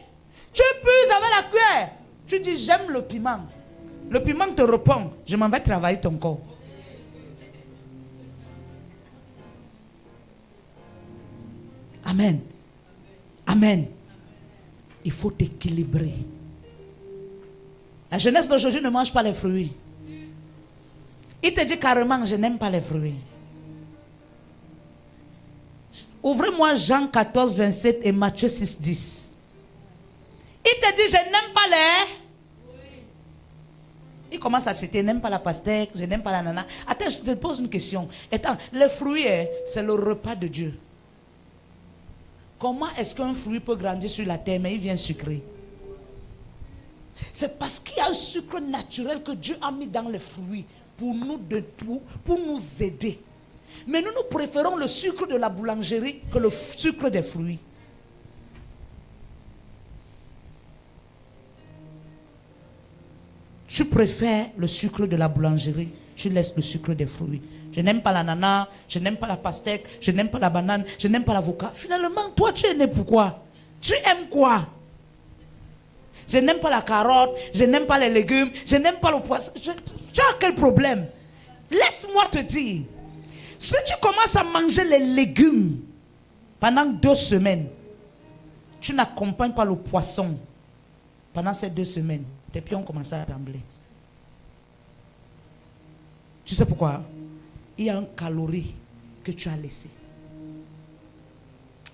Tu puises avec la cuillère. Tu dis j'aime le piment. Le piment te répond. Je m'en vais travailler ton corps. Amen. Amen. Il faut t'équilibrer. La jeunesse d'aujourd'hui ne mange pas les fruits. Il te dit carrément, je n'aime pas les fruits. Ouvrez-moi Jean 14, 27 et Matthieu 6, 10. Il te dit, je n'aime pas les... Il commence à citer, je n'aime pas la pastèque, je n'aime pas la nana. Attends, je te pose une question. Attends, les fruits, c'est le repas de Dieu. Comment est-ce qu'un fruit peut grandir sur la terre, mais il vient sucré? C'est parce qu'il y a un sucre naturel que Dieu a mis dans les fruits pour nous aider. Mais nous préférons le sucre de la boulangerie que le sucre des fruits. Tu préfères le sucre de la boulangerie, tu laisses le sucre des fruits. Je n'aime pas l'ananas, je n'aime pas la pastèque, je n'aime pas la banane, je n'aime pas l'avocat. Finalement, toi, tu es né pourquoi? Tu aimes quoi? Je n'aime pas la carotte, je n'aime pas les légumes, je n'aime pas le poisson. Tu as quel problème? Laisse-moi te dire, si tu commences à manger les légumes pendant 2 semaines, tu n'accompagnes pas le poisson pendant ces 2 semaines, tes pieds ont commencé à trembler. Tu sais pourquoi? Il y a un calorie que tu as laissé.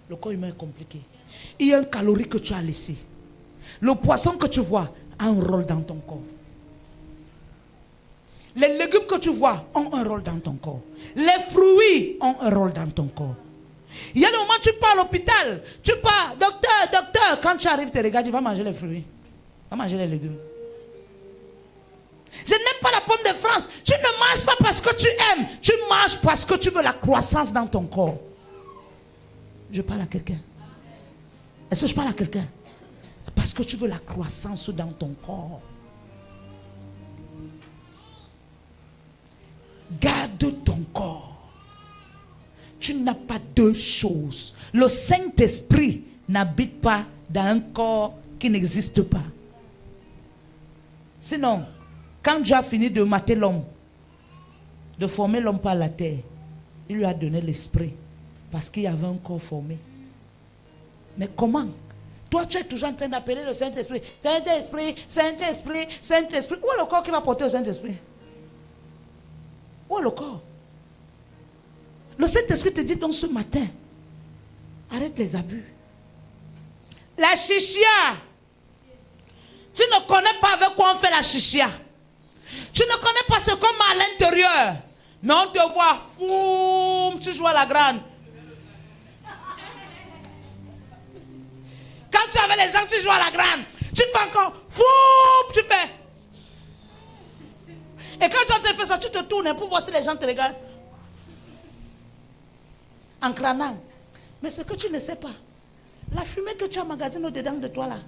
Le corps humain est compliqué. Il y a un calorie que tu as laissé. Le poisson que tu vois a un rôle dans ton corps. Les légumes que tu vois ont un rôle dans ton corps. Les fruits ont un rôle dans ton corps. Il y a des moments où tu pars à l'hôpital, tu pars, docteur, quand tu arrives, tu regardes, tu vas manger les fruits, va manger les légumes. Je n'aime pas la pomme de France. Tu ne manges pas parce que tu aimes, tu manges parce que tu veux la croissance dans ton corps. Je parle à quelqu'un. Est-ce que je parle à quelqu'un? C'est parce que tu veux la croissance dans ton corps. Garde ton corps. Tu n'as pas 2 choses. Le Saint-Esprit n'habite pas dans un corps qui n'existe pas. Sinon, quand Dieu a fini de mater l'homme, de former l'homme par la terre, il lui a donné l'esprit parce qu'il y avait un corps formé. Mais comment? Toi, tu es toujours en train d'appeler le Saint-Esprit. Saint-Esprit, Saint-Esprit, Saint-Esprit. Où est le corps qui va porter au Saint-Esprit? Où est le corps? Le Saint-Esprit te dit donc ce matin, arrête les abus. La chichia. Tu ne connais pas avec quoi on fait la chichia. Tu ne connais pas ce qu'on met à l'intérieur. Mais on te voit, foum, tu joues à la grande. Quand tu avais les gens, tu joues à la grande. Tu fais encore, foum, tu fais. Et quand tu as fait ça, tu te tournes pour voir si les gens te regardent. En crânant. Mais ce que tu ne sais pas, la fumée que tu emmagasines au-dedans de toi là,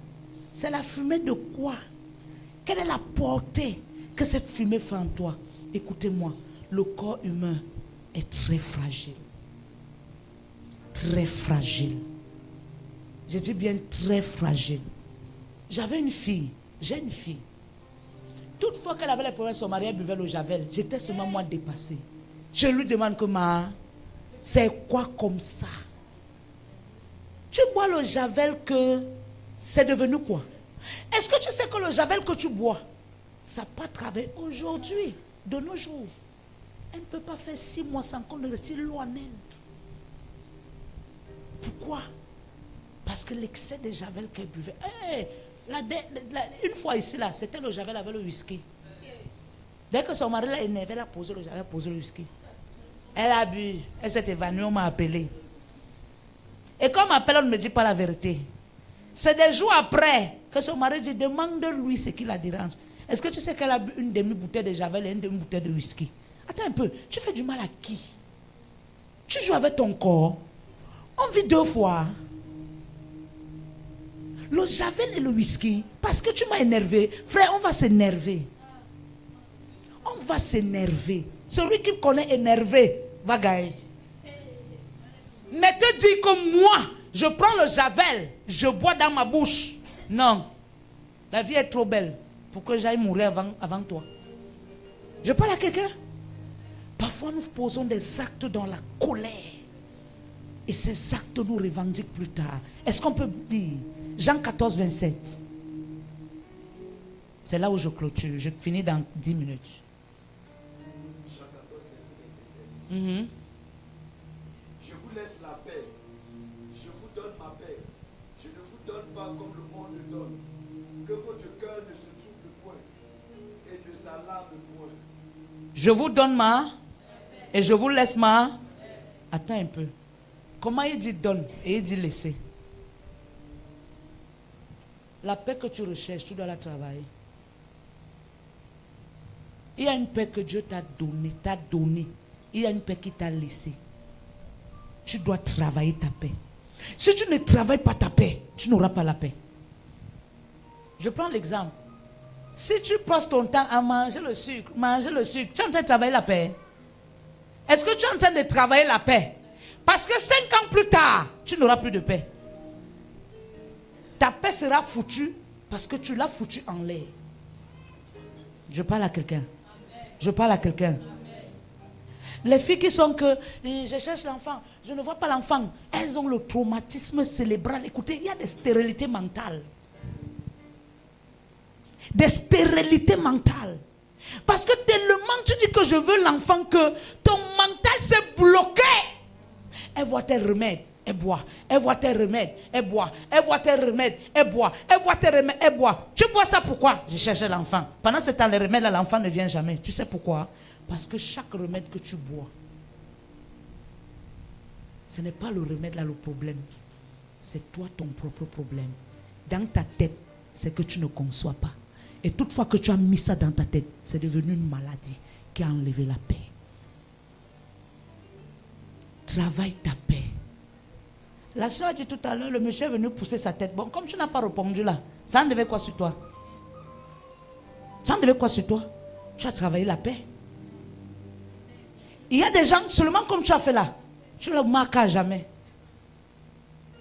c'est la fumée de quoi? Quelle est la portée que cette fumée fait en toi? Écoutez-moi, le corps humain est très fragile. Très fragile. Je dis bien très fragile. J'avais une fille, j'ai une fille. Toutefois qu'elle avait les problèmes, son mari buvait le javel. J'étais seulement moi dépassée. Je lui demande comment, c'est quoi comme ça? Tu bois le javel que c'est devenu quoi? Est-ce que tu sais que le javel que tu bois, ça n'a pas travaillé aujourd'hui, de nos jours? Elle ne peut pas faire 6 mois sans qu'on ne retire l'eau en elle. Pourquoi? Parce que l'excès de javel qu'elle buvait. Hey, une fois ici, là, c'était le javel avec le whisky. Dès que son mari l'a énervé, elle a posé le javel, elle a posé le whisky. Elle a bu, elle s'est évanouie, on m'a appelé. Et quand on m'appelle, on ne me dit pas la vérité. C'est des jours après que son mari dit, demande-lui ce qui la dérange. Est-ce que tu sais qu'elle a bu une demi-bouteille de javel et une demi-bouteille de whisky? Attends un peu, tu fais du mal à qui? Tu joues avec ton corps. On vit 2 fois. Le javel et le whisky, parce que tu m'as énervé. Frère, on va s'énerver. On va s'énerver. Celui qui me connaît énervé va gagner. Mais te dis que moi, je prends le javel, je bois dans ma bouche. Non. La vie est trop belle pour que j'aille mourir avant toi. Je parle à quelqu'un. Parfois, nous posons des actes dans la colère. Et ces actes nous revendiquent plus tard. Est-ce qu'on peut dire Jean 14, 27. C'est là où je clôture. Je finis dans 10 minutes. Jean 14, verset 27. Je vous laisse la paix. Je vous donne ma paix. Je ne vous donne pas comme le monde le donne. Que votre cœur ne se trouble point et ne de sa lame point. Je vous donne ma et je vous laisse ma. Attends un peu. Comment il dit donne et il dit laisser? La paix que tu recherches, tu dois la travailler. Il y a une paix que Dieu t'a donnée. Il y a une paix qui t'a laissé. Tu dois travailler ta paix. Si tu ne travailles pas ta paix, tu n'auras pas la paix. Je prends l'exemple. Si tu passes ton temps à manger le sucre, tu es en train de travailler la paix. Est-ce que tu es en train de travailler la paix? Parce que 5 ans plus tard, tu n'auras plus de paix. Ta paix sera foutue parce que tu l'as foutue en l'air. Je parle à quelqu'un. Je parle à quelqu'un. Les filles qui sont que je cherche l'enfant, je ne vois pas l'enfant, elles ont le traumatisme cérébral. Écoutez, il y a des stérilités mentales. Des stérilités mentales. Parce que tellement tu dis que je veux l'enfant que ton mental s'est bloqué. Elle voit tes remèdes, elle boit. Elle voit tes remèdes, elle boit. Elle voit tes remèdes, elle boit. Elle voit tes remèdes, elle boit. Tu bois ça pourquoi? Je cherchais l'enfant. Pendant ce temps, les remèdes, l'enfant ne vient jamais. Tu sais pourquoi? Parce que chaque remède que tu bois, ce n'est pas le remède là le problème. C'est toi ton propre problème. Dans ta tête, c'est que tu ne conçois pas. Et toutefois que tu as mis ça dans ta tête, c'est devenu une maladie qui a enlevé la paix. Travaille ta paix. La soeur a dit tout à l'heure, le monsieur est venu pousser sa tête. Bon, comme tu n'as pas répondu là, ça en devait quoi sur toi? Ça en devait quoi sur toi? Tu as travaillé la paix. Il y a des gens, seulement comme tu as fait là, tu ne le marques jamais.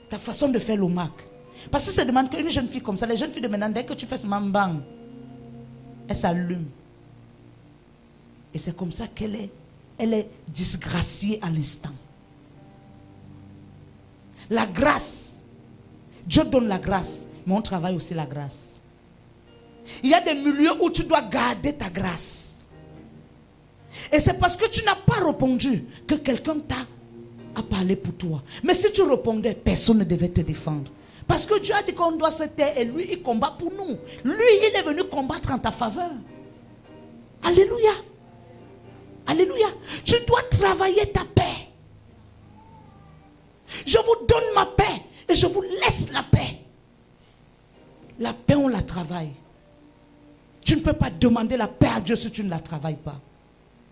Ta façon de faire le marque. Parce que ça demande qu'une jeune fille comme ça, les jeunes filles de maintenant, dès que tu fais ce mambang, elle s'allume. Et c'est comme ça qu'elle est disgraciée à l'instant. La grâce. Dieu donne la grâce, mais on travaille aussi la grâce. Il y a des milieux où tu dois garder ta grâce. Et c'est parce que tu n'as pas répondu que quelqu'un t'a parlé pour toi. Mais si tu répondais, personne ne devait te défendre. Parce que Dieu a dit qu'on doit se taire et lui, il combat pour nous. Lui, il est venu combattre en ta faveur. Alléluia. Alléluia. Tu dois travailler ta paix. Je vous donne ma paix et je vous laisse la paix. La paix, on la travaille. Tu ne peux pas demander la paix à Dieu si tu ne la travailles pas.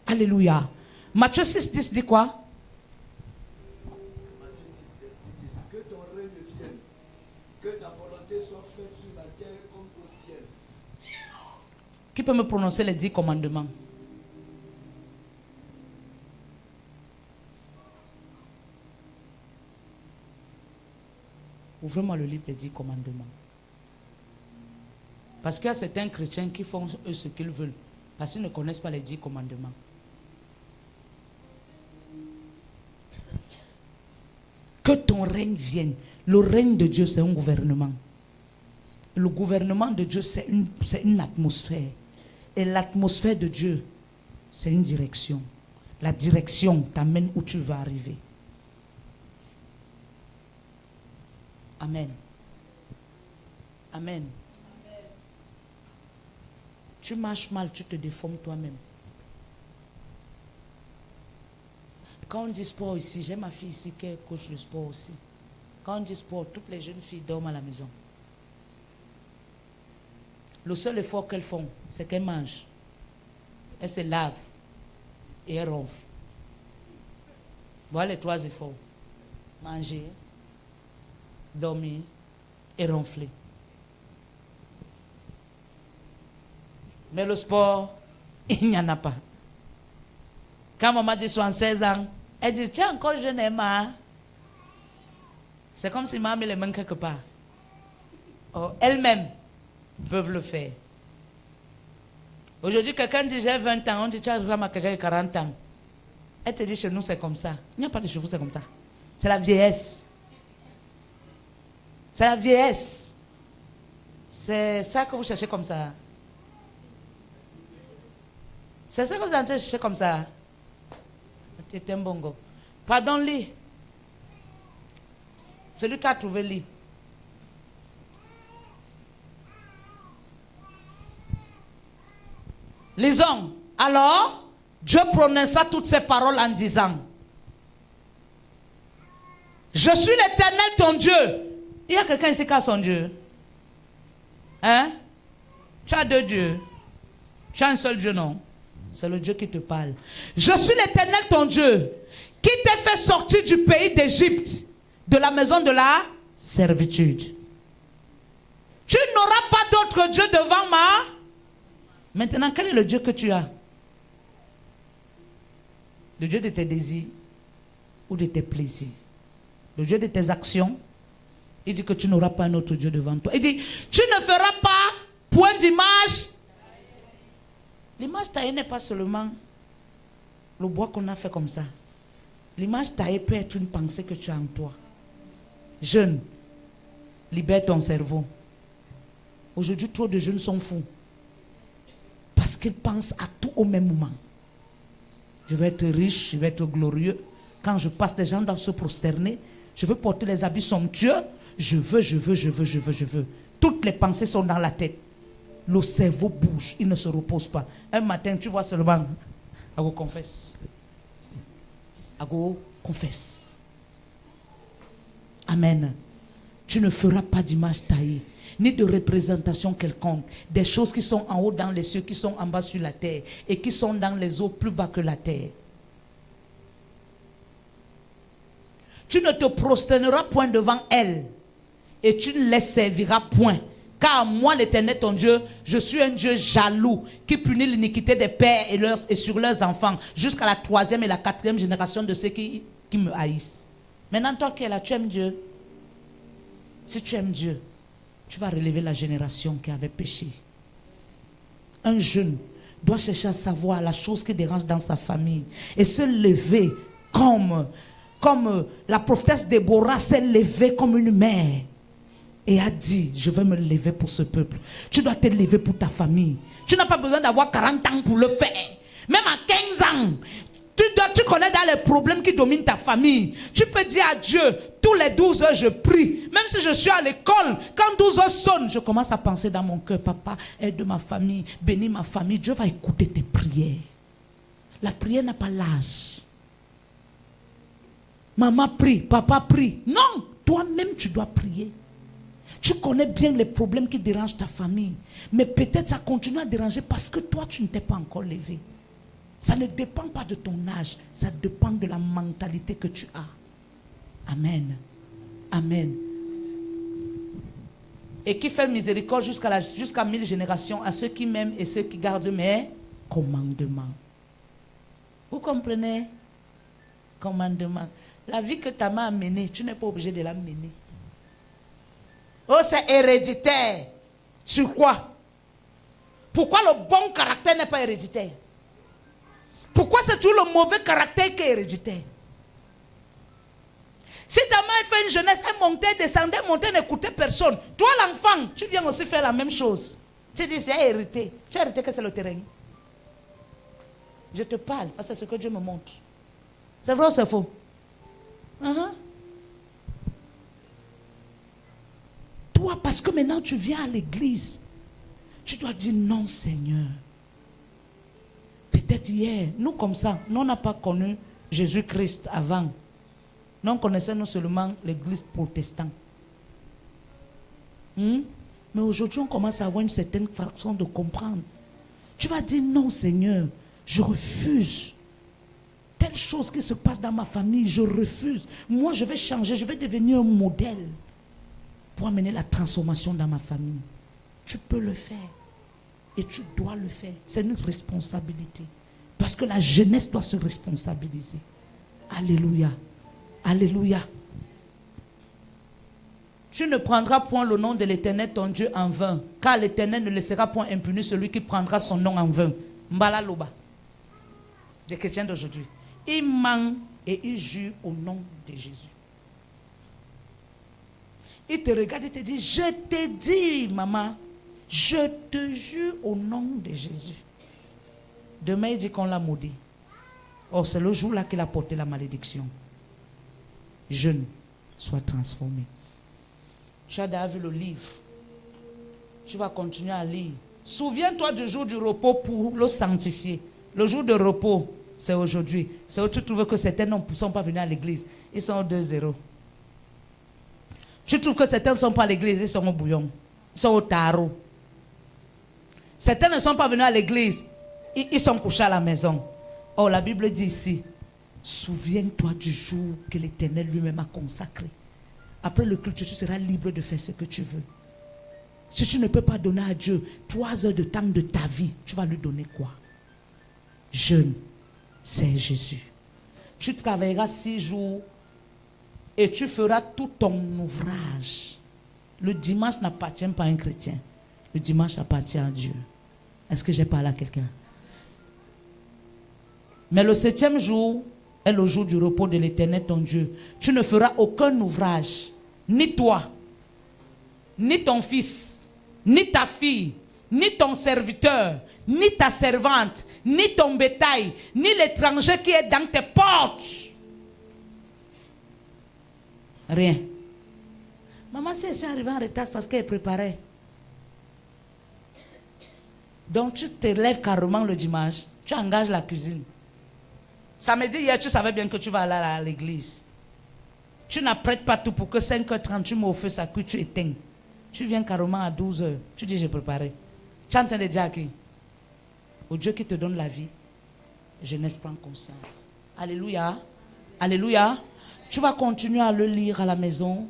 Alléluia. Matthieu 6, 10 dit quoi? Matthieu 6, verset 10. Que ton règne vienne, que ta volonté soit faite sur la terre comme au ciel. Qui peut me prononcer les 10 commandements? Ouvrez-moi le livre des 10 commandements. Parce qu'il y a certains chrétiens qui font eux ce qu'ils veulent. Parce qu'ils ne connaissent pas les 10 commandements. Que ton règne vienne. Le règne de Dieu, c'est un gouvernement. Le gouvernement de Dieu, c'est une atmosphère. Et l'atmosphère de Dieu, c'est une direction. La direction t'amène où tu vas arriver. Amen. Amen. Tu marches mal, tu te déformes toi-même. Quand on dit sport ici, j'ai ma fille ici qui est coach de sport aussi. Quand on dit sport, toutes les jeunes filles dorment à la maison. Le seul effort qu'elles font, c'est qu'elles mangent. Elles se lavent et elles ronflent. Voilà les 3 efforts. Manger, dormir et ronfler. Mais le sport, il n'y en a pas. Quand maman dit 76 ans, elle dit, tu es encore jeune, Emma. C'est comme si maman met les mains quelque part. Oh, elles-mêmes peuvent le faire. Aujourd'hui, quelqu'un dit, j'ai 20 ans, on dit, tu as vraiment quelqu'un de 40 ans. Elle te dit, chez nous, c'est comme ça. Il n'y a pas de chez vous, c'est comme ça. C'est la vieillesse. C'est la vieillesse. C'est ça que vous cherchez comme ça. C'est ça que vous entendez chercher comme ça. C'est un bongo. Pardon, lit. Celui qui a trouvé lit. Lisons. Alors, Dieu prononça toutes ces paroles en disant, je suis l'Éternel ton Dieu. Il y a quelqu'un ici qui a son Dieu. Hein? Tu as deux dieux. Tu as un seul Dieu, non? C'est le Dieu qui te parle. Je suis l'Éternel ton Dieu, qui t'a fait sortir du pays d'Égypte, de la maison de la servitude. Tu n'auras pas d'autre Dieu devant moi. Maintenant, quel est le Dieu que tu as? Le Dieu de tes désirs ou de tes plaisirs? Le Dieu de tes actions? Il dit que tu n'auras pas un autre Dieu devant toi. Il dit, tu ne feras pas point d'image. L'image taillée n'est pas seulement le bois qu'on a fait comme ça. L'image taillée peut être une pensée que tu as en toi. Jeune, libère ton cerveau. Aujourd'hui, trop de jeunes sont fous. Parce qu'ils pensent à tout au même moment. Je vais être riche, je vais être glorieux. Quand je passe, les gens doivent se prosterner. Je veux porter les habits somptueux. Je veux. Toutes les pensées sont dans la tête. Le cerveau bouge, il ne se repose pas. Un matin, tu vois seulement, Ago confesse. Ago confesse. Amen. Tu ne feras pas d'image taillée, ni de représentation quelconque. Des choses qui sont en haut dans les cieux, qui sont en bas sur la terre, et qui sont dans les eaux plus bas que la terre. Tu ne te prosterneras point devant elles, et tu ne les serviras point. Car moi, l'Éternel ton Dieu, je suis un Dieu jaloux qui punit l'iniquité des pères et sur leurs enfants jusqu'à la 3e et la 4e génération de ceux qui me haïssent. Maintenant, toi qui es là, tu aimes Dieu. Si tu aimes Dieu, tu vas relever la génération qui avait péché. Un jeune doit chercher à savoir la chose qui dérange dans sa famille et se lever comme la prophétesse Déborah s'est levée comme une mère. Et a dit, je vais me lever pour ce peuple. Tu dois te lever pour ta famille. Tu n'as pas besoin d'avoir 40 ans pour le faire. Même à 15 ans, tu connais dans les problèmes qui dominent ta famille. Tu peux dire à Dieu, tous les 12 heures je prie. Même si je suis à l'école, quand 12 heures sonnent, je commence à penser dans mon cœur, papa, aide ma famille, bénis ma famille. Dieu va écouter tes prières. La prière n'a pas l'âge. Maman prie, papa prie. Non, toi-même tu dois prier. Tu connais bien les problèmes qui dérangent ta famille. Mais peut-être ça continue à déranger parce que toi, tu ne t'es pas encore levé. Ça ne dépend pas de ton âge. Ça dépend de la mentalité que tu as. Amen. Amen. Et qui fait miséricorde jusqu'à 1000 générations à ceux qui m'aiment et ceux qui gardent mes commandements. Vous comprenez? Commandements. La vie que ta main a menée, tu n'es pas obligé de la mener. Oh, c'est héréditaire. Sur quoi? Pourquoi le bon caractère n'est pas héréditaire? Pourquoi c'est toujours le mauvais caractère qui est héréditaire? Si ta mère fait une jeunesse, elle montait, descendait, montait, n'écoutait personne. Toi, l'enfant, tu viens aussi faire la même chose. Tu dis, c'est hérité. Tu as hérité que c'est le terrain. Je te parle, parce que c'est ce que Dieu me montre. C'est vrai ou c'est faux? Toi, parce que maintenant tu viens à l'église, tu dois dire non, Seigneur. Peut-être hier, nous comme ça, nous on n'a pas connu Jésus-Christ avant. Nous connaissons non seulement l'église protestante. Mais aujourd'hui, on commence à avoir une certaine façon de comprendre. Tu vas dire non, Seigneur, je refuse. Telle chose qui se passe dans ma famille, je refuse. Moi, je vais changer, je vais devenir un modèle pour amener la transformation dans ma famille. Tu peux le faire. Et tu dois le faire. C'est une responsabilité. Parce que la jeunesse doit se responsabiliser. Alléluia. Alléluia. Tu ne prendras point le nom de l'Éternel ton Dieu en vain, car l'Éternel ne laissera point impuni celui qui prendra son nom en vain. Mbala Loba. Les chrétiens d'aujourd'hui. Ils mentent et ils jurent au nom de Jésus. Il te regarde et te dit, je te dis, maman, je te jure au nom de Jésus. Demain, il dit qu'on l'a maudit. Or, c'est le jour-là qu'il a porté la malédiction. Jeune, sois transformé. Tu as déjà vu le livre. Tu vas continuer à lire Souviens-toi du jour du repos pour le sanctifier. Le jour de repos, c'est aujourd'hui. C'est où tu trouves que certains ne sont pas venus à l'église. Ils sont au 2-0. Tu trouves que certains ne sont pas à l'église. Ils sont au bouillon. Ils sont au tarot. Certains ne sont pas venus à l'église. Ils sont couchés à la maison. Oh, la Bible dit ici, souviens-toi du jour que l'Éternel lui-même a consacré. Après le culte, tu seras libre de faire ce que tu veux. Si tu ne peux pas donner à Dieu 3 heures de temps de ta vie, tu vas lui donner quoi? Jeûne, c'est Jésus. Tu travailleras 6 jours et tu feras tout ton ouvrage. Le dimanche n'appartient pas à un chrétien. Le dimanche appartient à Dieu. Est-ce que j'ai parlé à quelqu'un? Mais le 7e jour est le jour du repos de l'Éternel ton Dieu. Tu ne feras aucun ouvrage, ni toi, ni ton fils, ni ta fille, ni ton serviteur, ni ta servante, ni ton bétail, ni l'étranger qui est dans tes portes. Rien. Maman, si elle est arrivée en retard, c'est parce qu'elle préparait. Donc tu te lèves carrément le dimanche, tu engages la cuisine. Samedi, hier, tu savais bien que tu vas aller à l'église. Tu n'apprêtes pas tout pour que 5h30, tu mets au feu, ça cuit, tu éteins. Tu viens carrément à 12h. Tu dis, j'ai préparé. Tu es en train de dire à qui? Au Dieu qui te donne la vie, jeunesse prend conscience. Alléluia. Alléluia. Tu vas continuer à le lire à la maison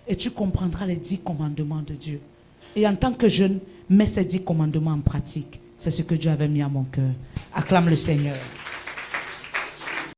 et tu comprendras les 10 commandements de Dieu. Et en tant que jeune, mets ces 10 commandements en pratique. C'est ce que Dieu avait mis à mon cœur. Acclame le Seigneur.